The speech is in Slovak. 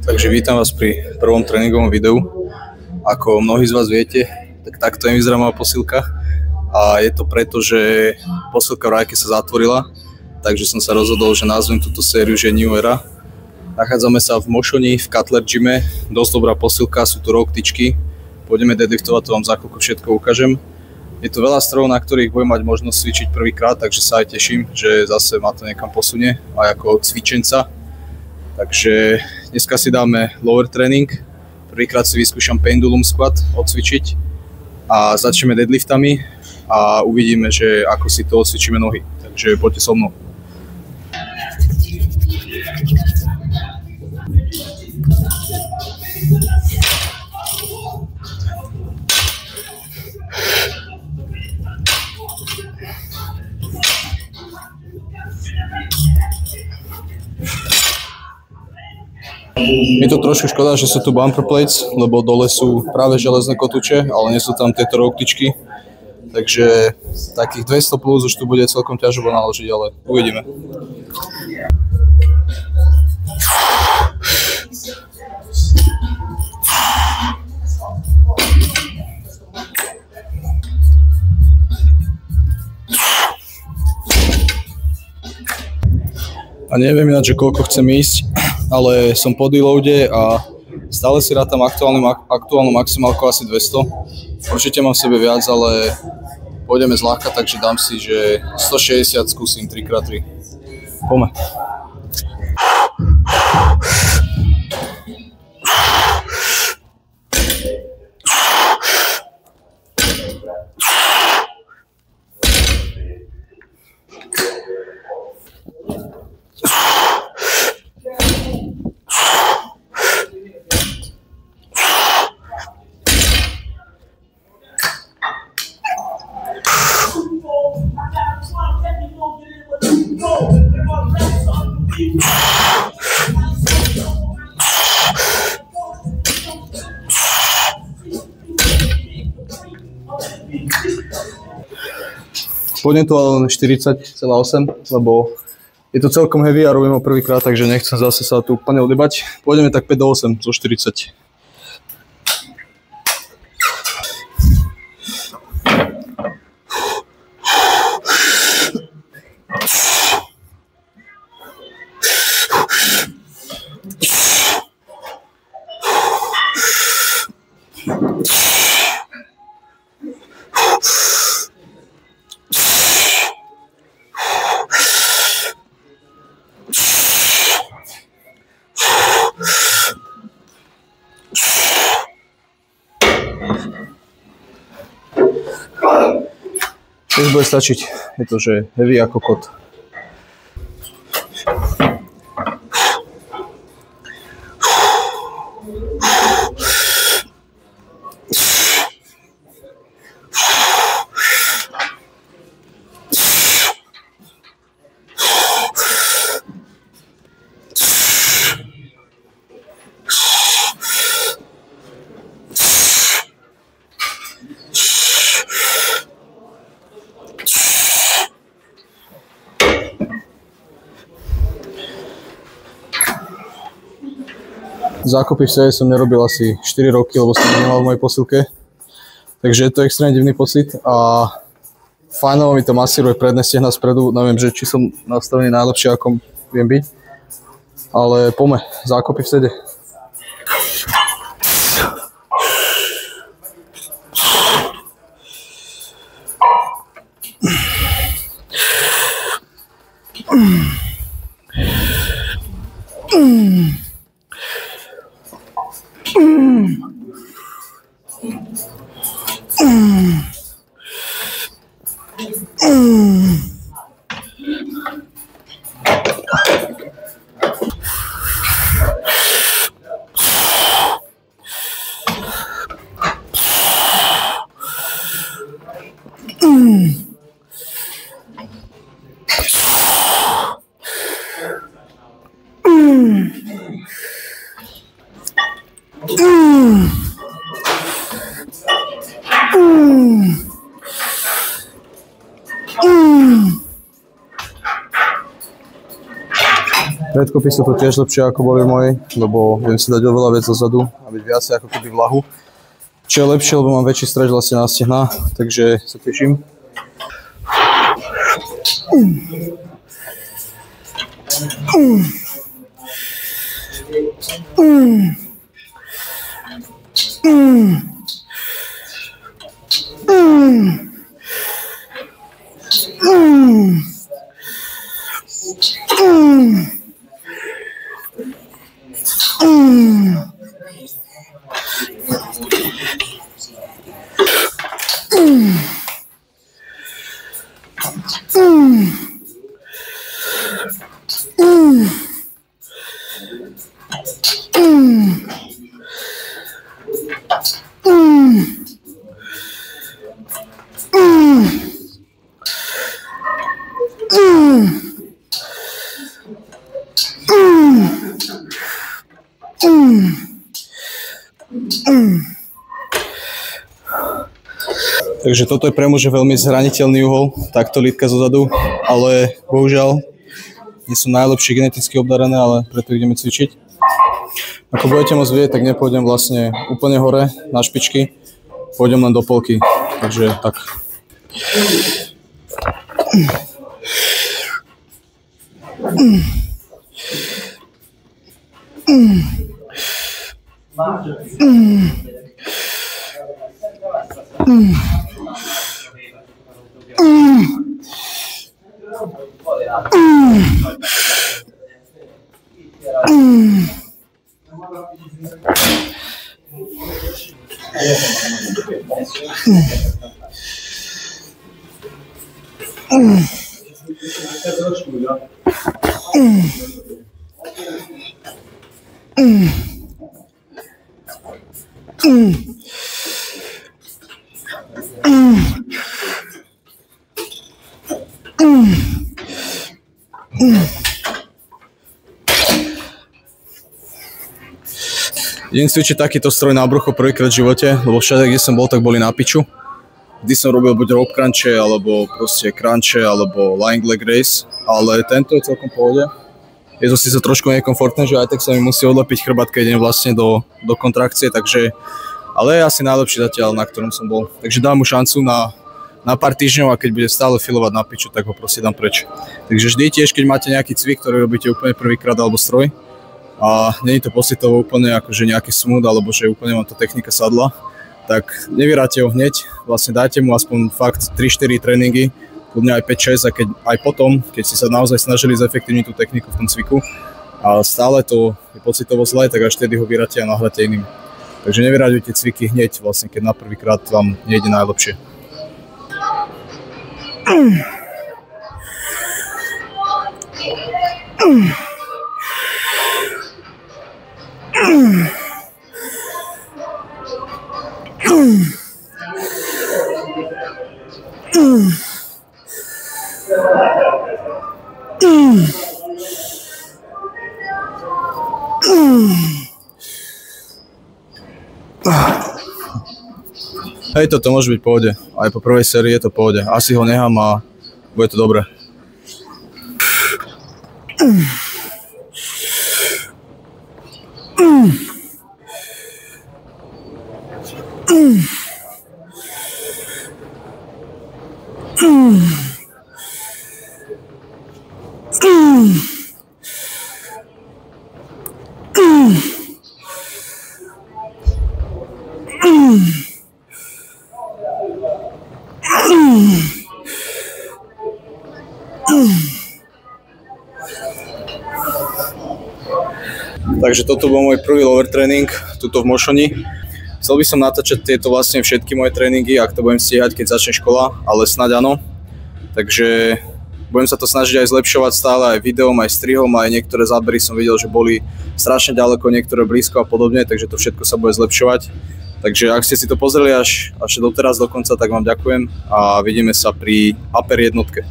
Takže vítam vás pri prvom tréningovom videu. Ako mnohí z vás viete, tak takto nevyzerá moja posilka. A je to preto, že posilka v Rajke sa zatvorila, takže som sa rozhodol, že nazvem túto sériu, že New Era. Nachádzame sa v Mošoni, v Cutler Gyme. Dosť dobrá posilka, sú tu rocktyčky. Pôjdeme deadliftovať, to vám za chvíľku všetko ukážem. Je tu veľa strojov, na ktorých budem mať možnosť cvičiť prvýkrát, takže sa aj teším, že zase ma to niekam posunie, aj ako cvičenca. Takže dneska si dáme lower tréning. Prvýkrát si vyskúšam pendulum squat odcvičiť a začneme deadliftami a uvidíme, že ako si to odcvičíme nohy. Takže poďte so mnou. Je to trošku škoda, že sú tu bumper plates, lebo dole sú práve železné kotúče, ale nie sú tam tieto rocktyčky. Takže takých 200 plus už tu bude celkom ťažko naložiť, ale uvidíme. A neviem ináč, že koľko chcem ísť, ale som po deloade a stále si rátam aktuálnu maximálku asi 200. Určite mám v sebe viac, ale pôjdeme zľahka, takže dám si, že 160 skúsim 3x3. Poďme. Pôjdem to ale len 40,8, lebo je to celkom heavy a robím ho prvýkrát, takže nechcem zase sa tu úplne odebať. Pôjdeme tak 5 do 8 zo 40. Už bude stačiť, je to, že heavy ako kot. Zákopy v sebe som nerobil asi 4 roky, lebo som nemal v mojej posilke. Takže je to extrémne divný pocit a fajnovo mi to masíruje predné stehna spredu. Neviem, že či som nastavený najlepšie, ako viem byť. Ale poďme, zákopy v sede. predkopy sú to tiež lepšie ako boli moje, lebo viem si dať oveľa viac dozadu a byť viacej ako keby vlahu. Čo je lepšie, lebo mám väčší stretch vlastne na stehná, takže sa teším. Takže toto je pre muže veľmi zraniteľný uhol, takto lítka zozadu, ale bohužiaľ nie som najlepší geneticky obdarené, ale preto ideme cvičiť. Ako budete môcť vidieť, tak nepôjdem vlastne úplne hore na špičky, pôjdem len do polky, takže tak. Idem cvičiť takýto stroj na brucho prvýkrát v živote, lebo všade, kde som bol, tak boli na piču. Vždy som robil buď rope crunche, alebo proste crunche, alebo lying leg raise, ale tento je celkom v pohode. Je to síce trošku nekomfortné, že aj tak sa mi musí odlepiť chrbát, keď idem vlastne do kontrakcie, takže, ale je asi najlepší zatiaľ, na ktorom som bol. Takže dám mu šancu na pár týždňov a keď bude stále filovať na piču, tak ho proste dám preč. Takže vždy tiež, keď máte nejaký cvik, ktorý robíte úplne prvýkrát alebo stroj, a nie je to pocitovo úplne akože nejaký smooth, alebo že úplne vám tá technika sadla, tak nevyráte ho hneď, vlastne dajte mu aspoň fakt 3-4 tréningy, kľudne aj 5-6 a keď aj potom, keď ste sa naozaj snažili zefektívniť tú techniku v tom cviku a stále to je pocitovo zlé, tak až vtedy ho vyráte a nahráte iným. Takže nevyraďujte cviky hneď, vlastne keď na prvýkrát vám nejde najlepšie. Hej, toto môže byť v pohode. Aj po prvej sérii je to v pohode. Asi ho nechám a bude to dobré. Takže toto bol môj prvý lower tréning, tuto v Mošoni. Chcel by som natáčať tieto vlastne všetky moje tréningy, ak to budem stíhať, keď začne škola, ale snáď áno. Takže budem sa to snažiť aj zlepšovať stále, aj videom, aj strihom, aj niektoré zábery som videl, že boli strašne ďaleko, niektoré blízko a podobne, takže to všetko sa bude zlepšovať. Takže ak ste si to pozreli až doteraz do konca, tak vám ďakujem a vidíme sa pri upper jednotke.